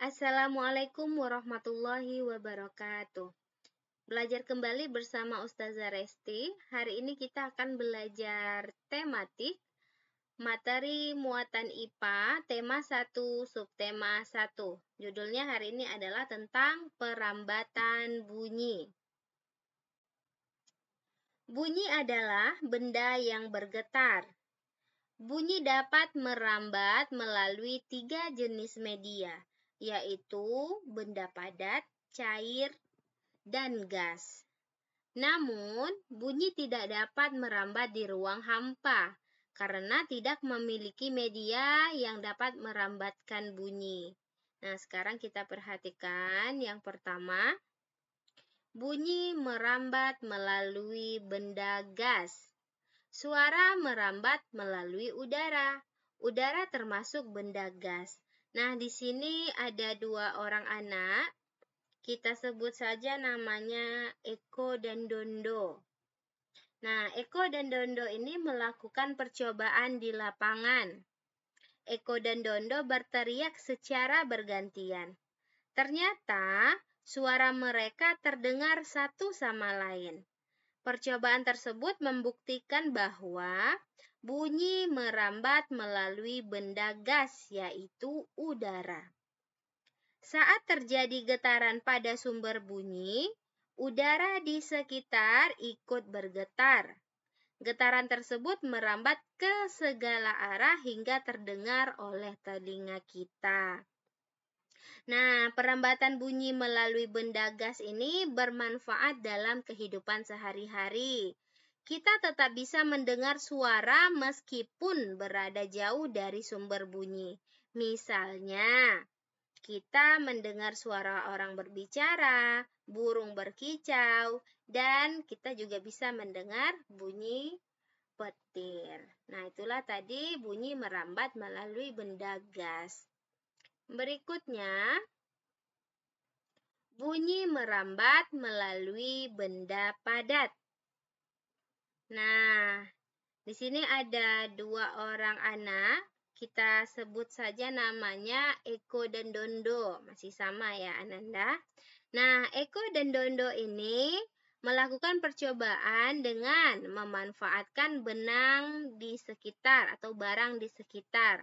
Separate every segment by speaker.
Speaker 1: Assalamualaikum warahmatullahi wabarakatuh. Belajar kembali bersama Ustazah Resti. Hari ini kita akan belajar tematik materi muatan IPA, tema 1, subtema 1. Judulnya hari ini adalah tentang perambatan bunyi. Bunyi adalah benda yang bergetar. Bunyi dapat merambat melalui 3 jenis media, yaitu benda padat, cair, dan gas. Namun, bunyi tidak dapat merambat di ruang hampa karena tidak memiliki media yang dapat merambatkan bunyi. Nah, sekarang kita perhatikan yang pertama, bunyi merambat melalui benda gas. Suara merambat melalui udara. Udara termasuk benda gas. Nah, di sini ada 2 orang anak. Kita sebut saja namanya Eko dan Dondo. Nah, Eko dan Dondo ini melakukan percobaan di lapangan. Eko dan Dondo berteriak secara bergantian. Ternyata, suara mereka terdengar satu sama lain. Percobaan tersebut membuktikan bahwa bunyi merambat melalui benda gas, yaitu udara. Saat terjadi getaran pada sumber bunyi, udara di sekitar ikut bergetar. Getaran tersebut merambat ke segala arah hingga terdengar oleh telinga kita. Nah, perambatan bunyi melalui benda gas ini bermanfaat dalam kehidupan sehari-hari. Kita tetap bisa mendengar suara meskipun berada jauh dari sumber bunyi. Misalnya, kita mendengar suara orang berbicara, burung berkicau, dan kita juga bisa mendengar bunyi petir. Nah, itulah tadi bunyi merambat melalui benda gas. Berikutnya, bunyi merambat melalui benda padat. Nah, di sini ada 2 orang anak. Kita sebut saja namanya Eko dan Dondo. Masih sama ya, Ananda. Nah, Eko dan Dondo ini melakukan percobaan dengan memanfaatkan benang di sekitar atau barang di sekitar.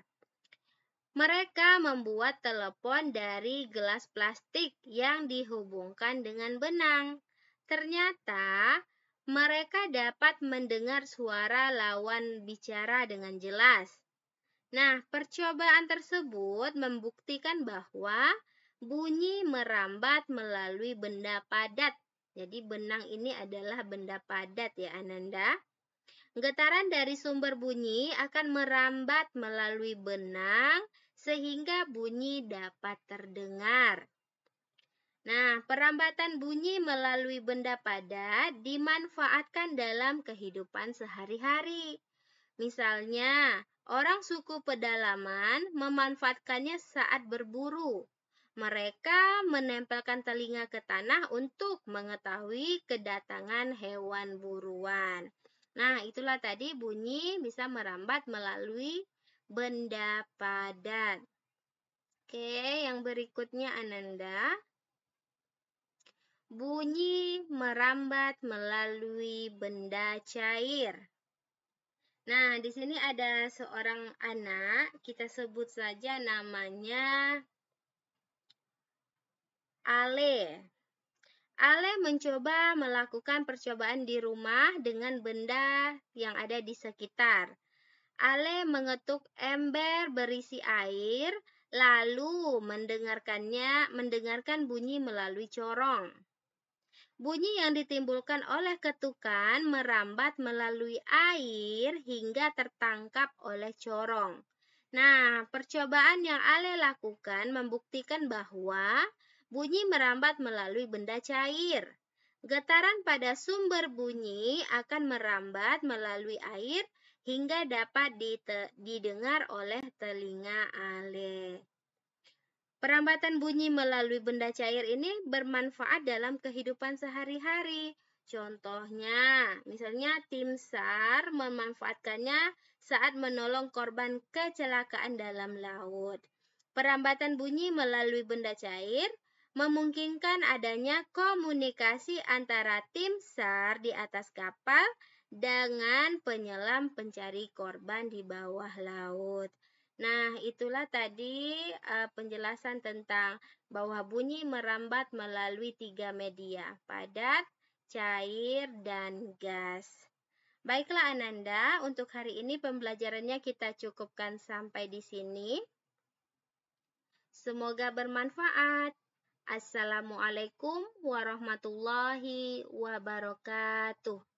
Speaker 1: Mereka membuat telepon dari gelas plastik yang dihubungkan dengan benang. Ternyata mereka dapat mendengar suara lawan bicara dengan jelas. Nah, percobaan tersebut membuktikan bahwa bunyi merambat melalui benda padat. Jadi benang ini adalah benda padat ya, Ananda. Getaran dari sumber bunyi akan merambat melalui benang sehingga bunyi dapat terdengar. Nah, perambatan bunyi melalui benda padat dimanfaatkan dalam kehidupan sehari-hari. Misalnya, orang suku pedalaman memanfaatkannya saat berburu. Mereka menempelkan telinga ke tanah untuk mengetahui kedatangan hewan buruan. Nah, itulah tadi bunyi bisa merambat melalui benda padat. Oke, yang berikutnya Ananda. Bunyi merambat melalui benda cair. Nah, di sini ada seorang anak, kita sebut saja namanya Ale. Ale mencoba melakukan percobaan di rumah dengan benda yang ada di sekitar. Ale mengetuk ember berisi air, lalu mendengarkan bunyi melalui corong. Bunyi yang ditimbulkan oleh ketukan merambat melalui air hingga tertangkap oleh corong. Nah, percobaan yang Ale lakukan membuktikan bahwa bunyi merambat melalui benda cair. Getaran pada sumber bunyi akan merambat melalui air hingga dapat didengar oleh telinga Ale. Perambatan bunyi melalui benda cair ini bermanfaat dalam kehidupan sehari-hari. Contohnya, misalnya tim SAR memanfaatkannya saat menolong korban kecelakaan dalam laut. Perambatan bunyi melalui benda cair memungkinkan adanya komunikasi antara tim SAR di atas kapal dengan penyelam pencari korban di bawah laut. Nah, itulah tadi penjelasan tentang bahwa bunyi merambat melalui 3 media, padat, cair, dan gas. Baiklah Ananda, untuk hari ini pembelajarannya kita cukupkan sampai di sini. Semoga bermanfaat. Assalamualaikum warahmatullahi wabarakatuh.